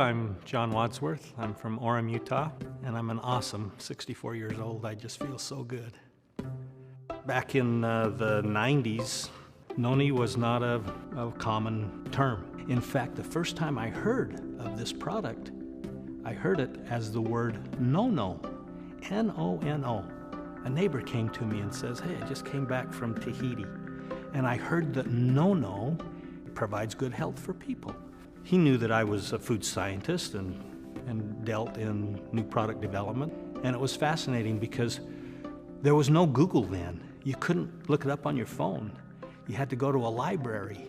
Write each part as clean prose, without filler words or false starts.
I'm John Wadsworth. I'm from Orem, Utah, and I'm an awesome 64 years old. I just feel so good. Back in the 90s, noni was not a common term. In fact, the first time I heard of this product, I heard it as the word no-no, N-O-N-O. A neighbor came to me and says, "Hey, I just came back from Tahiti, and I heard that no-no provides good health for people." He knew that I was a food scientist and dealt in new product development. And it was fascinating because there was no Google then. You couldn't look it up on your phone. You had to go to a library.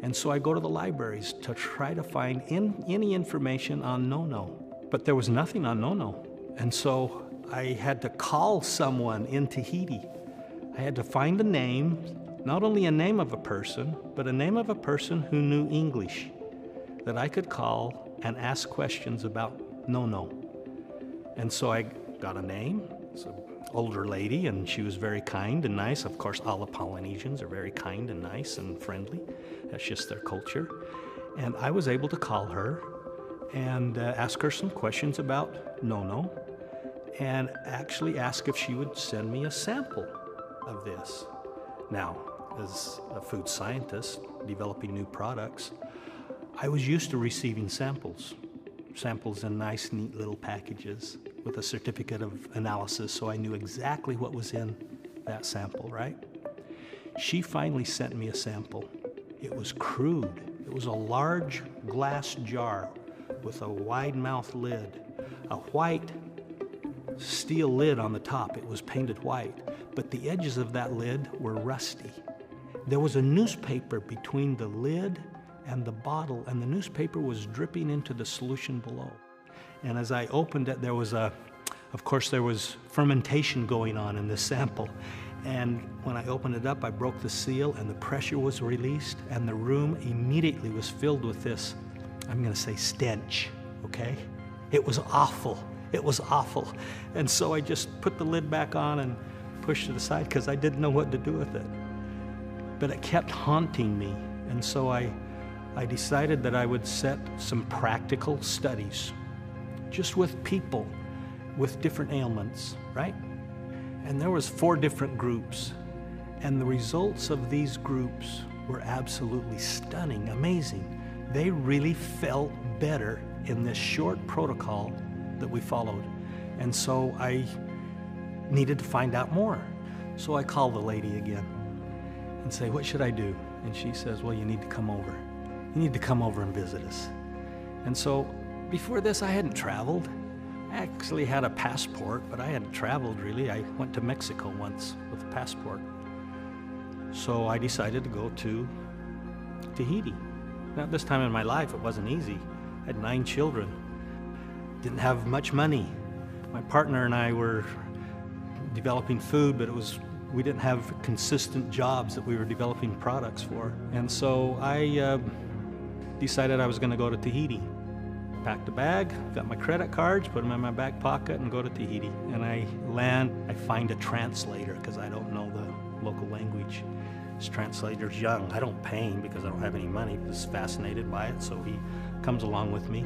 And so I go to the libraries to try to find any information on no-no. But there was nothing on no-no. And so I had to call someone in Tahiti. I had to find a name, not only a name of a person, but a name of a person who knew English, that I could call and ask questions about no-no. And so I got a name. It's an older lady, and she was very kind and nice. Of course, all the Polynesians are very kind and nice and friendly. That's just their culture. And I was able to call her and ask her some questions about no-no, and actually ask if she would send me a sample of this. Now, as a food scientist developing new products, I was used to receiving samples in nice, neat little packages with a certificate of analysis, so I knew exactly what was in that sample, right? She finally sent me a sample. It was crude. It was a large glass jar with a wide-mouthed lid, a white steel lid on the top. It was painted white, but the edges of that lid were rusty. There was a newspaper between the lid and the bottle, and the newspaper was dripping into the solution below. And as I opened it, there was fermentation going on in this sample. And when I opened it up, I broke the seal, and the pressure was released, and the room immediately was filled with this, I'm gonna say, stench, okay? It was awful. It was awful. And so I just put the lid back on and pushed it aside because I didn't know what to do with it. But it kept haunting me, and so I decided that I would set some practical studies, just with people with different ailments, right? And there was 4 different groups, and the results of these groups were absolutely stunning, amazing. They really felt better in this short protocol that we followed. And so I needed to find out more. So I called the lady again and say, "What should I do?" And she says, "Well, you need to come over. You need to come over and visit us." And so before this, I hadn't traveled. I actually had a passport, but I hadn't traveled really. I went to Mexico once with a passport. So I decided to go to Tahiti. Now, at this time in my life, it wasn't easy. I had 9 children. Didn't have much money. My partner and I were developing food, but we didn't have consistent jobs that we were developing products for. And so I decided I was going to go to Tahiti. Packed a bag, got my credit cards, put them in my back pocket, and go to Tahiti. And I land, I find a translator because I don't know the local language. This translator's young. I don't pay him because I don't have any money. He was fascinated by it, so he comes along with me.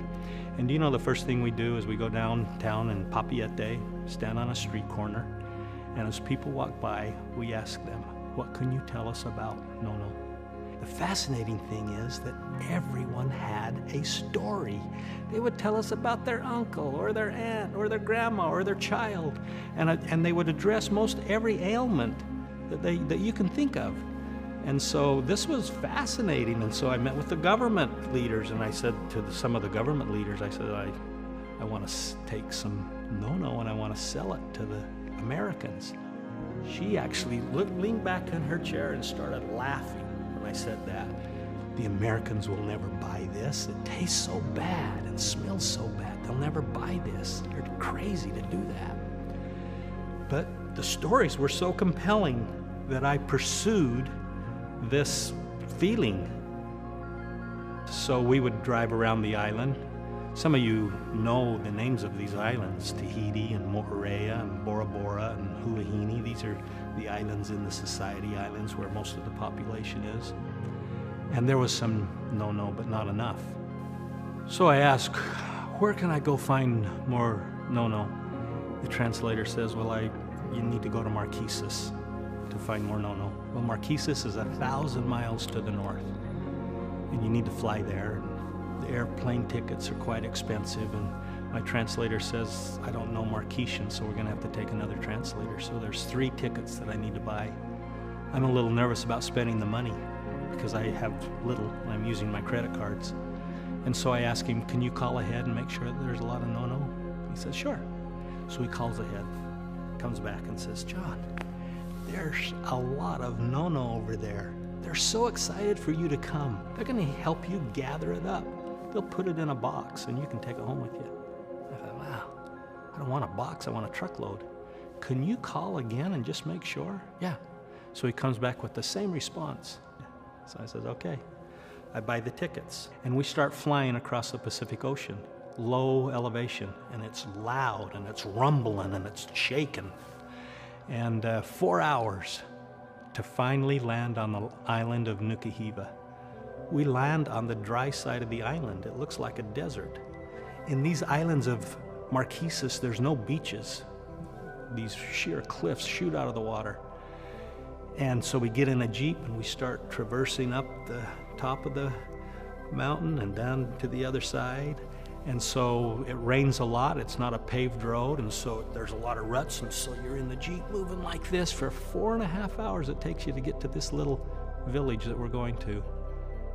And do you know the first thing we do is we go downtown in Papeete, stand on a street corner, and as people walk by, we ask them, "What can you tell us about no-no?" The fascinating thing is that everyone had a story. They would tell us about their uncle or their aunt or their grandma or their child, and they would address most every ailment that you can think of. And so this was fascinating. And so I met with the government leaders, and I said to some of the government leaders, I said, I want to take some no-no and I want to sell it to the Americans. She actually leaned back in her chair and started laughing when I said that. The Americans will never buy this. It tastes so bad and smells so bad. They'll never buy this. They're crazy to do that. But the stories were so compelling that I pursued this feeling. So we would drive around the island. Some of you know the names of these islands, Tahiti and Mo'orea and Bora Bora and Huahine. These are the islands in the Society Islands where most of the population is. And there was some no-no, but not enough. So I ask, where can I go find more nono? The translator says, well, you need to go to Marquesas to find more nono. Well, Marquesas is 1,000 miles to the north, and you need to fly there. The airplane tickets are quite expensive, and my translator says, I don't know Marquesian, so we're gonna have to take another translator. So there's 3 tickets that I need to buy. I'm a little nervous about spending the money because I have little and I'm using my credit cards. And so I ask him, can you call ahead and make sure that there's a lot of no-no? He says, sure. So he calls ahead, comes back and says, John, there's a lot of no-no over there. They're so excited for you to come. They're gonna help you gather it up. They'll put it in a box and you can take it home with you. I thought, wow, I don't want a box, I want a truckload. Can you call again and just make sure? Yeah. So he comes back with the same response. So I says, okay. I buy the tickets and we start flying across the Pacific Ocean, low elevation, and it's loud and it's rumbling and it's shaking. And 4 hours to finally land on the island of Nukuhiva. We land on the dry side of the island. It looks like a desert. In these islands of Marquesas, there's no beaches. These sheer cliffs shoot out of the water. And so we get in a Jeep and we start traversing up the top of the mountain and down to the other side. And so it rains a lot. It's not a paved road, and so there's a lot of ruts, and so you're in the Jeep moving like this for 4.5 hours it takes you to get to this little village that we're going to.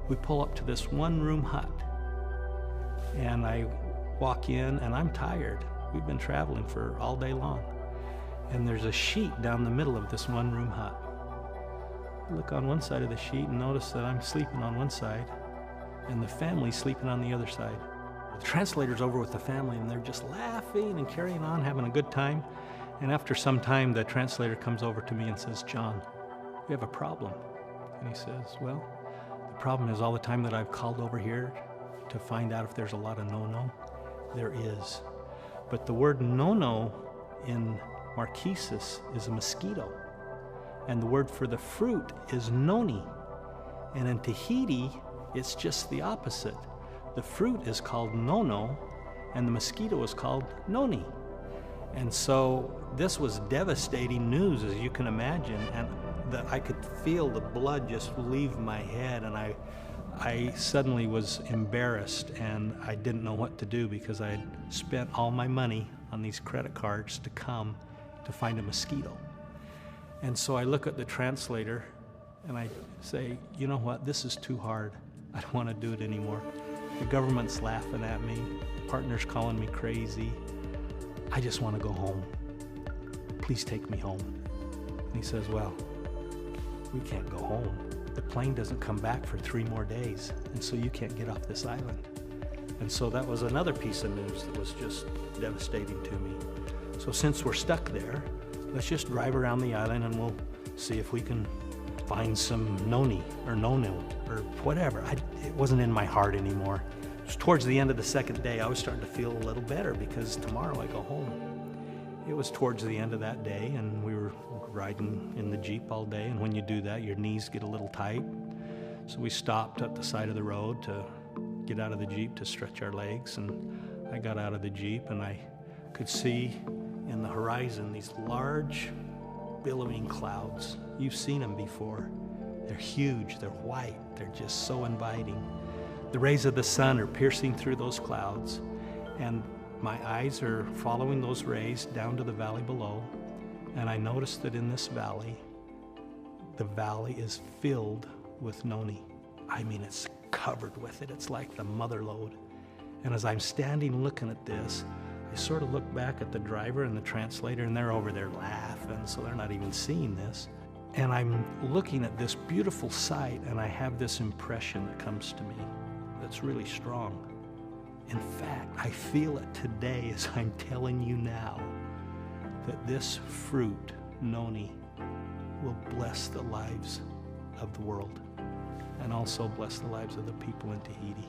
We pull up to this one-room hut, and I walk in, and I'm tired. We've been traveling for all day long. And there's a sheet down the middle of this one-room hut. I look on one side of the sheet and notice that I'm sleeping on one side, and the family's sleeping on the other side. The translator's over with the family, and they're just laughing and carrying on, having a good time. And after some time, the translator comes over to me and says, John, we have a problem. And he says, well, the problem is all the time that I've called over here to find out if there's a lot of no-no, there is. But the word no-no in Marquesas is a mosquito. And the word for the fruit is noni. And in Tahiti, it's just the opposite. The fruit is called nono, and the mosquito is called noni. And so this was devastating news, as you can imagine, and that I could feel the blood just leave my head, and I suddenly was embarrassed, and I didn't know what to do because I had spent all my money on these credit cards to come to find a mosquito. And so I look at the translator and I say, you know what, this is too hard. I don't want to do it anymore. The government's laughing at me, partner's calling me crazy. I just want to go home. Please take me home. And he says, well, we can't go home. The plane doesn't come back for 3 more days, and so you can't get off this island. And so that was another piece of news that was just devastating to me. So since we're stuck there, let's just drive around the island and we'll see if we can find some noni or no-no or whatever. It wasn't in my heart anymore. It was towards the end of the second day, I was starting to feel a little better because tomorrow I go home. It was towards the end of that day, and we were riding in the Jeep all day, and when you do that, your knees get a little tight. So we stopped at the side of the road to get out of the Jeep to stretch our legs, and I got out of the Jeep and I could see in the horizon these large billowing clouds. You've seen them before. They're huge, they're white, they're just so inviting. The rays of the sun are piercing through those clouds, and my eyes are following those rays down to the valley below, and I noticed that in this valley, the valley is filled with noni. I mean, it's covered with it. It's like the mother lode. And as I'm standing looking at this, I sort of look back at the driver and the translator, and they're over there laughing, so they're not even seeing this. And I'm looking at this beautiful sight, and I have this impression that comes to me that's really strong. In fact, I feel it today as I'm telling you now that this fruit, noni, will bless the lives of the world and also bless the lives of the people in Tahiti.